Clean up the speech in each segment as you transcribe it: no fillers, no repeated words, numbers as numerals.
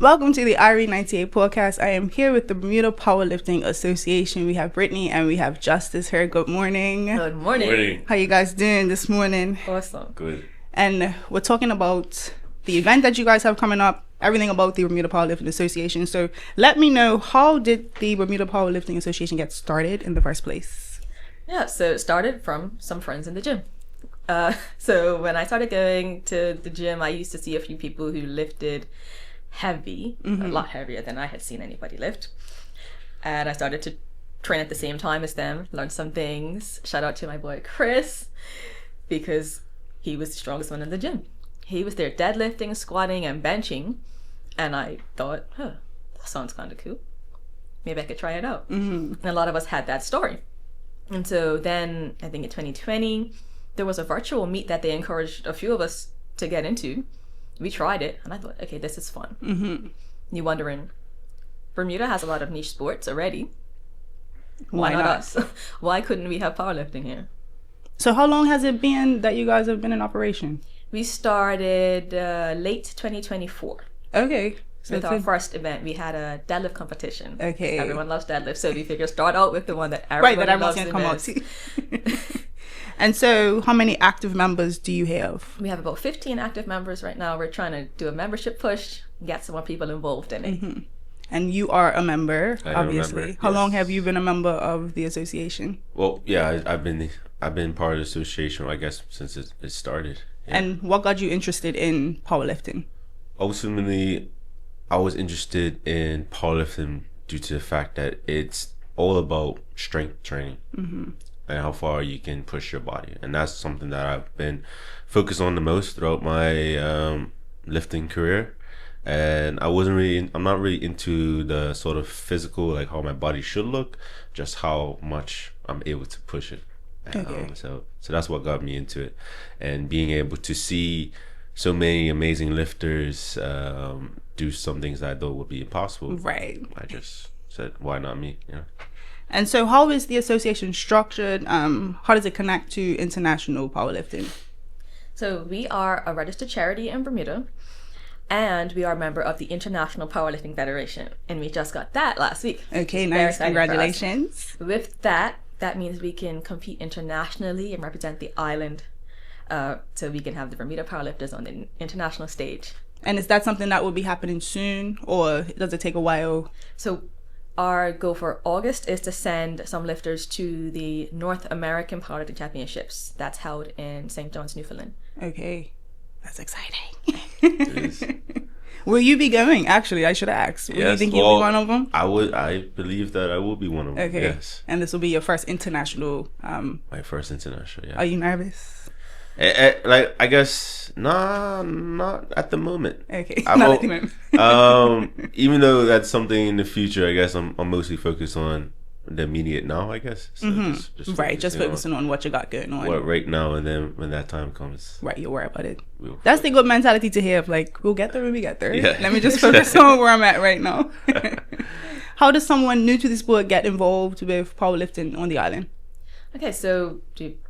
Welcome to the RE98 podcast. I am here with the Bermuda Powerlifting Association. We have Brittany and we have Justice here. Good morning. Good morning. How you guys doing this morning? Awesome. Good. And we're talking about the event that you guys have coming up, everything about the Bermuda Powerlifting Association. So let me know, how did the Bermuda Powerlifting Association get started in the first place? Yeah, so it started from some friends in the gym. So when I started going to the gym, I used to see a few people who lifted heavy, a lot heavier than I had seen anybody lift. And I started to train at the same time as them, learn some things. Shout out to my boy Chris, because he was the strongest one in the gym. He was there deadlifting, squatting, and benching. And I thought, that sounds kind of cool. Maybe I could try it out. And a lot of us had that story. And so then, I think in 2020, there was a virtual meet that they encouraged a few of us to get into. We tried it, and I thought, okay, this is fun. You're wondering, Bermuda has a lot of niche sports already. Why not us? Why couldn't we have powerlifting here? So how long has it been that you guys have been in operation? We started late 2024. Okay. So with our first event, we had a deadlift competition. Okay. Everyone loves deadlift, so we figured start out with the one that everybody loves the most. And so how many active members do you have? We have about 15 active members right now. We're trying to do a membership push, get some more people involved in it. And you are a member, obviously. Member, How yes. long have you been a member of the association? Well, yeah, I've been part of the association, I guess, since it started. Yeah. And what got you interested in powerlifting? Ultimately, I was interested in powerlifting due to the fact that it's all about strength training and how far you can push your body, and that's something that I've been focused on the most throughout my lifting career. And I'm not really into the sort of physical, like how my body should look, just how much I'm able to push it. So that's what got me into it, and being able to see so many amazing lifters do some things that I thought would be impossible. Right. I just said, why not me? Yeah. And so how is the association structured? How does it connect to international powerlifting? So we are a registered charity in Bermuda, and we are a member of the International Powerlifting Federation, and we just got that last week. Okay, nice. Congratulations. With that means we can compete internationally and represent the island, so we can have the Bermuda powerlifters on the international stage. And is that something that will be happening soon, or does it take a while? So our goal for August is to send some lifters to the North American Powerlifting Championships. That's held in St. John's, Newfoundland. Okay, that's exciting. It is. Will you be going? Actually, I should ask. Will you think you'll be one of them? I believe that I will be one of them. Okay. Yes. And this will be your first international. My first international. Yeah. Are you nervous? Like, I guess not at the moment. Okay. Not at the moment. Even though that's something in the future, I guess I'm mostly focused on the immediate now, I guess. So just focusing on what you got going on. Right now, and then when that time comes, right, you'll worry about it. That's the good mentality to have. Like, we'll get there when we get there. Yeah. Let me just focus on where I'm at right now. How does someone new to the sport get involved with powerlifting on the island? Okay, so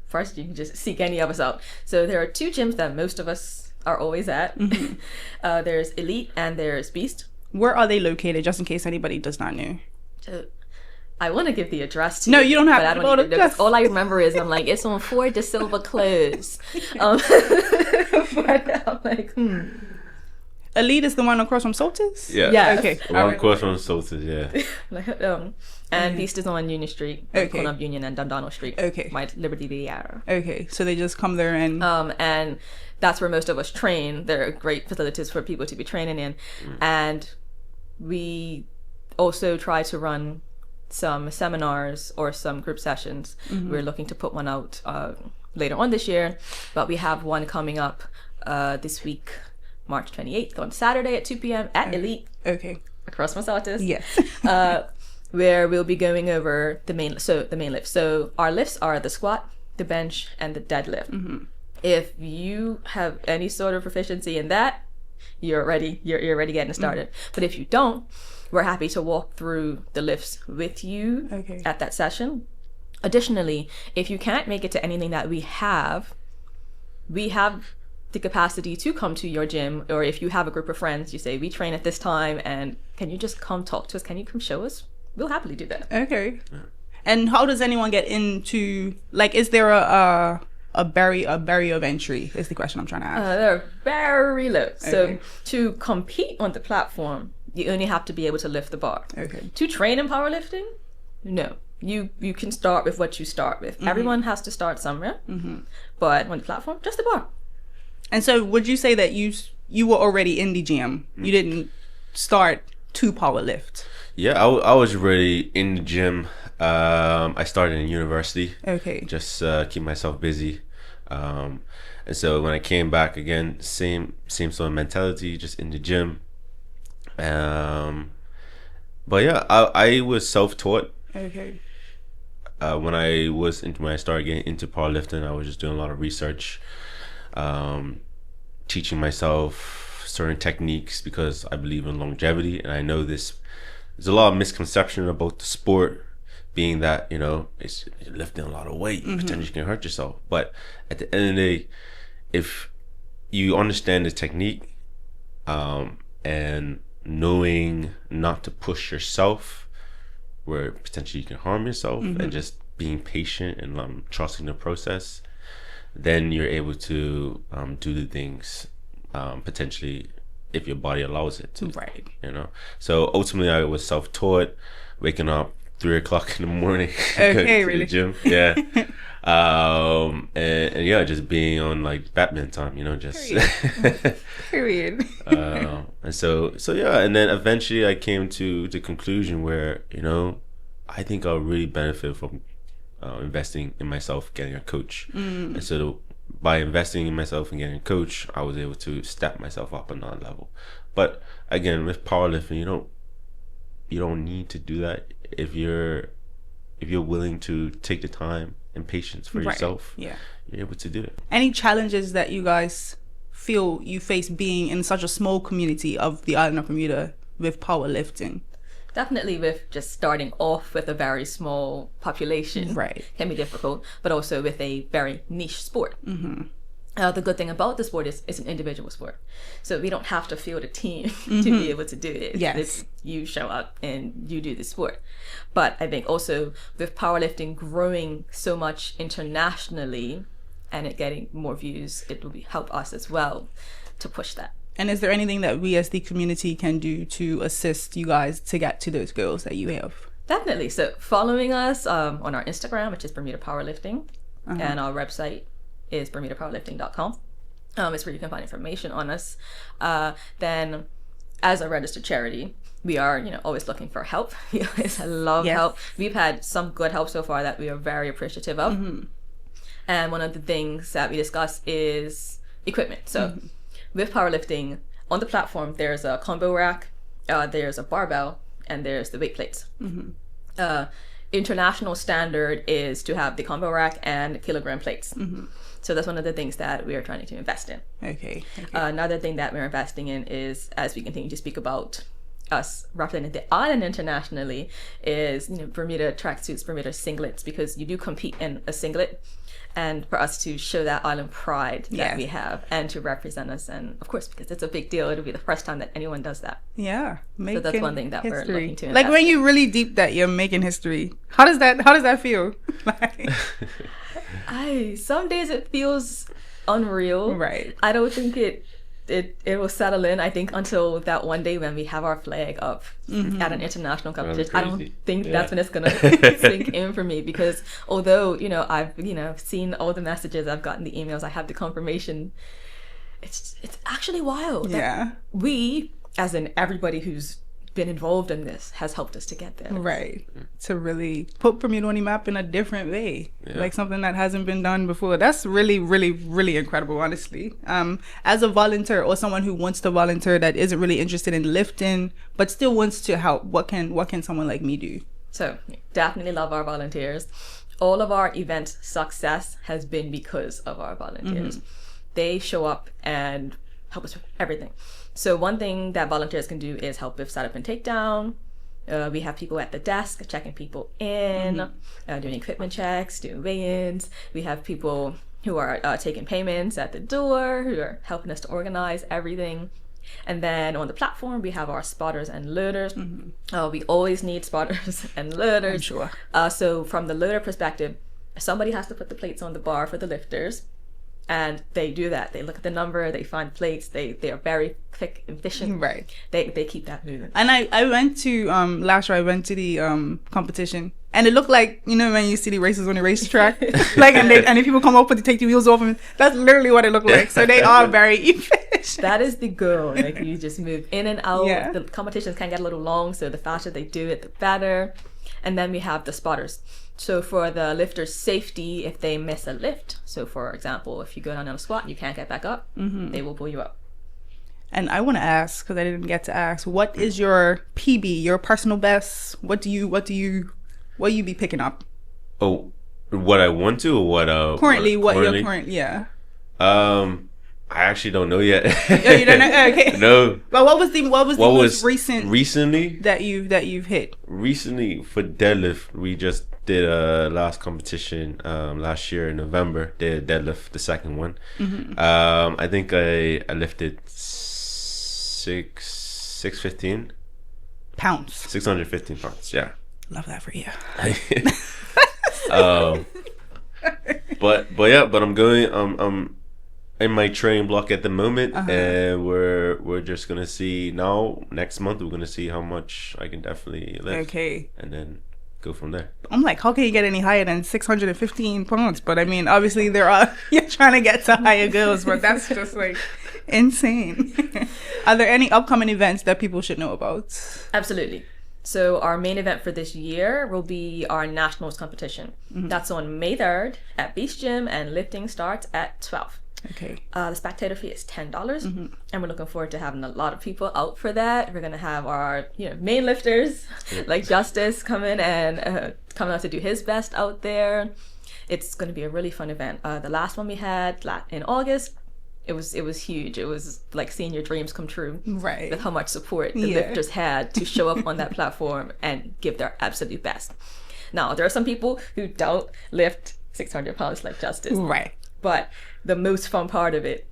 first you can just seek any of us out. So there are two gyms that most of us are always at. There's Elite and there's Beast. Where are they located, just in case anybody does not know? I want to give the address to you. No, you. you don't have to. Know, all I remember is I'm like, it's on Ford de Silva Close. But I'm like, Elite is the one across from Soltis? Yeah. Yes. Okay. One across from Soltis, yeah. And Beast is on Union Street, corner of Union and Dundonald Street. Okay. By Liberty Villa. Okay, so they just come there and... And that's where most of us train. There are great facilities for people to be training in. And we also try to run some seminars or some group sessions. We're looking to put one out later on this year, but we have one coming up this week, March 28th, on Saturday at 2 p.m. at Elite. Okay. Across from Saltis. Yes. Where we'll be going over the main lift. So our lifts are the squat, the bench, and the deadlift. If you have any sort of proficiency in that, you're ready. You're already getting started. But if you don't, we're happy to walk through the lifts with you at that session. Additionally, if you can't make it to anything that we have the capacity to come to your gym, or if you have a group of friends, you say, we train at this time, and can you just come talk to us? Can you come show us? We'll happily do that. Okay. And how does anyone get into, like, is there a barrier of entry is the question I'm trying to ask. They're very low. So Okay. to compete on the platform, you only have to be able to lift the bar. Okay. To train in powerlifting, no. You can start with what you start with. Everyone has to start somewhere. But on the platform, just the bar. And so would you say that you were already in the gym? You didn't start to power lift? Yeah, I was already in the gym. I started in university. Okay. Just keep myself busy. And so when I came back again, same sort of mentality, just in the gym. But yeah, I was self-taught. Okay. When I started getting into powerlifting, I was just doing a lot of research, teaching myself certain techniques because I believe in longevity, and I know there's a lot of misconception about the sport, being that, you know, it's lifting a lot of weight, you potentially can hurt yourself. But at the end of the day, if you understand the technique, and knowing not to push yourself where potentially you can harm yourself, and just being patient and trusting the process, then you're able to do the things potentially if your body allows it to. Right. You know, so ultimately I was self-taught, waking up 3 o'clock in the morning, Okay, going to really? the gym. Yeah. And yeah, just being on like Batman time, you know, just Period. and so yeah, and then eventually I came to the conclusion where, you know, I think I'll really benefit from investing in myself, getting a coach. And so by investing in myself and getting a coach, I was able to step myself up another level. But again, with powerlifting, you don't need to do that if you're willing to take the time and patience for Right. yourself. Yeah. You're able to do it. Any challenges that you guys feel you face being in such a small community of the island of Bermuda with powerlifting? Definitely with just starting off with a very small population Right. can be difficult, but also with a very niche sport. The good thing about the sport is it's an individual sport. So we don't have to field a team to be able to do it. Yes. It's you show up and you do the sport. But I think also with powerlifting growing so much internationally and it getting more views, it will help us as well to push that. And is there anything that we as the community can do to assist you guys to get to those goals that you have? Definitely. So following us on our Instagram, which is Bermuda Powerlifting, and our website is bermudapowerlifting.com. It's where you can find information on us. Then as a registered charity, we are, always looking for help. We always love Yes. help. We've had some good help so far that we are very appreciative of. And one of the things that we discuss is equipment. So with powerlifting, on the platform, there's a combo rack, there's a barbell, and there's the weight plates. International standard is to have the combo rack and kilogram plates. So that's one of the things that we are trying to invest in. Okay. Another thing that we're investing in is, as we continue to speak about us representing the island internationally, is Bermuda tracksuits, Bermuda singlets, because you do compete in a singlet, and for us to show that island pride that Yes. we have and to represent us, and of course because it's a big deal, it'll be the first time that anyone does that. Yeah. So that's one thing that we're looking to Like invest when in. you really deep that you're making history. How does that feel? Like, Some days it feels unreal. Right. I don't think it will settle in, I think, until that one day when we have our flag up at an international competition. I don't crazy. think Yeah. that's when it's gonna sink in for me, because although I've seen all the messages, I've gotten the emails, I have the confirmation, it's actually wild that yeah. we, as in everybody who's been involved in this, has helped us to get there. Right. To really put Bermuda on the map in a different way. Yeah. Like something that hasn't been done before. That's really, really, really incredible, honestly. As a volunteer or someone who wants to volunteer that isn't really interested in lifting but still wants to help, what can someone like me do? So definitely love our volunteers. All of our event success has been because of our volunteers. They show up and help us with everything. So one thing that volunteers can do is help with setup and takedown. We have people at the desk checking people in, doing equipment checks, doing weigh-ins. We have people who are taking payments at the door, who are helping us to organize everything. And then on the platform, we have our spotters and loaders. We always need spotters and loaders. I'm sure. So from the loader perspective, somebody has to put the plates on the bar for the lifters. And they do that. They look at the number, they find plates, they are very quick, efficient. Right. They keep that moving. And I went to, last year I went to the competition, and it looked like, you know, when you see the races on the racetrack, like, and then people come up and they take the wheels off, and that's literally what it looked like. So they are very efficient. That is the goal. Like, you just move in and out. Yeah. The competitions can get a little long, so the faster they do it, the better. And then we have the spotters. So for the lifter's safety, if they miss a lift, so for example, if you go down on a squat and you can't get back up, they will pull you up. And I want to ask, because I didn't get to ask, what is your PB, your personal best? What do you be picking up? Oh, what I want to, or what Currently, what currently? your current, yeah. I actually don't know yet. Oh, you don't know? Okay. No. But what was the most recent recently that you've hit? Recently for deadlift, we just did a last competition last year in November. Did a deadlift, the second one. I think I lifted 615 pounds. 615 pounds. Yeah. Love that for you. But I'm going. I'm in my training block at the moment, and we're just gonna see now. Next month, we're gonna see how much I can definitely lift. Okay. And then go from there. I'm like, how can you get any higher than 615 pounds? But I mean, obviously you're trying to get to higher goals, but that's just like insane. Are there any upcoming events that people should know about? Absolutely. So our main event for this year will be our nationals competition. That's on May 3rd at Beach Gym, and lifting starts at 12. Okay. The spectator fee is $10, and we're looking forward to having a lot of people out for that. We're gonna have our main lifters like Justice come in and come out to do his best out there. It's gonna be a really fun event. The last one we had in August, it was huge. It was like seeing your dreams come true. Right. With how much support the lifters had to show up on that platform and give their absolute best. Now, there are some people who don't lift 600 pounds like Justice. Right. But the most fun part of it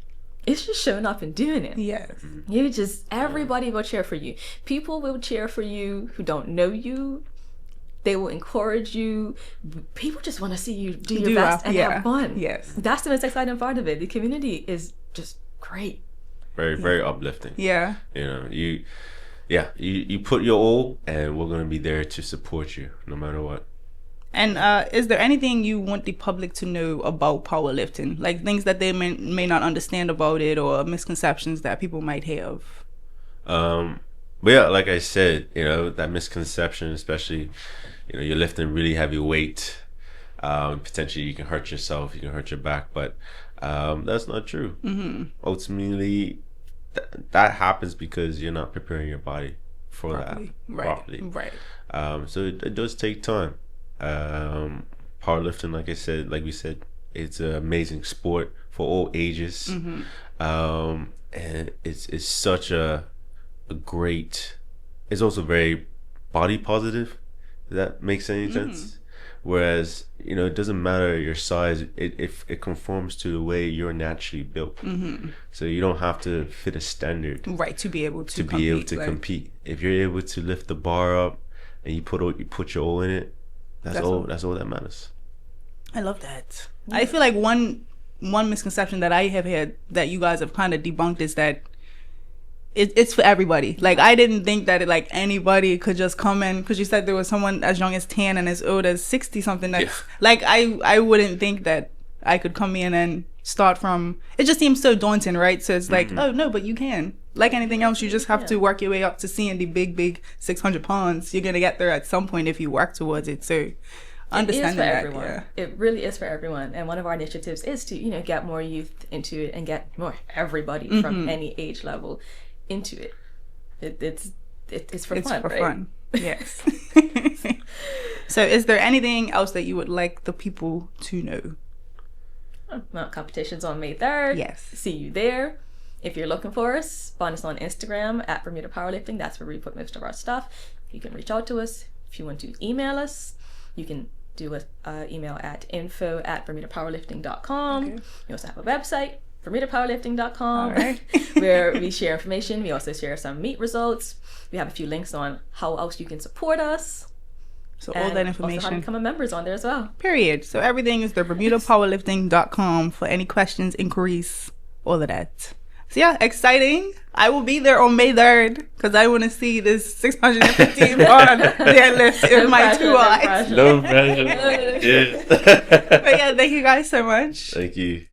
is just showing up and doing it. Yes. Everybody will cheer for you. People will cheer for you who don't know you. They will encourage you. People just want to see you do your best and have fun. Yes. That's the most exciting part of it. The community is just great. Very, very uplifting. Yeah. You put your all, and we're gonna be there to support you no matter what. And is there anything you want the public to know about powerlifting? Like things that they may not understand about it, or misconceptions that people might have? But yeah, like I said, that misconception, especially, you're lifting really heavy weight. Potentially you can hurt yourself, you can hurt your back, but that's not true. Ultimately, that happens because you're not preparing your body for properly. that properly. Right. So it does take time. Powerlifting, like we said, it's an amazing sport for all ages. And it's such a great, it's also very body positive, if that makes any sense. Whereas it doesn't matter your size, it conforms to the way you're naturally built. So you don't have to fit a standard, right, to be able to compete. If you're able to lift the bar up and you put your all in it, that's all that matters. I love that. I feel like one misconception that I have had that you guys have kind of debunked is that it's for everybody. Like, I didn't think that anybody could just come in, because you said there was someone as young as 10 and as old as 60 something. That's like, I wouldn't think that I could come in and start from, it just seems so daunting, right? So it's like, oh no, but you can. Like anything else, you just have to work your way up to seeing the big 600 pounds. You're gonna get there at some point if you work towards it. So understanding that, everyone. It really is for everyone. And one of our initiatives is to get more youth into it and get more everybody from any age level into it. It's for fun. It's for fun. Yes. So is there anything else that you would like the people to know? Well, competition's on May 3rd. Yes. See you there. If you're looking for us, find us on Instagram at Bermuda Powerlifting. That's where we put most of our stuff. You can reach out to us. If you want to email us, you can do an email at info@bermudapowerlifting.com. Okay. We also have a website, bermudapowerlifting.com, All right. where we share information. We also share some meet results. We have a few links on how else you can support us. So all that Also how to information. become a member is on there as well. Period. So everything is the BermudaPowerlifting.com for any questions, inquiries, all of that. So yeah, exciting. I will be there on May 3rd because I want to see this 615 on deadlift in my pressure, 2 no eyes. pressure. No pressure. Yeah. But yeah, thank you guys so much. Thank you.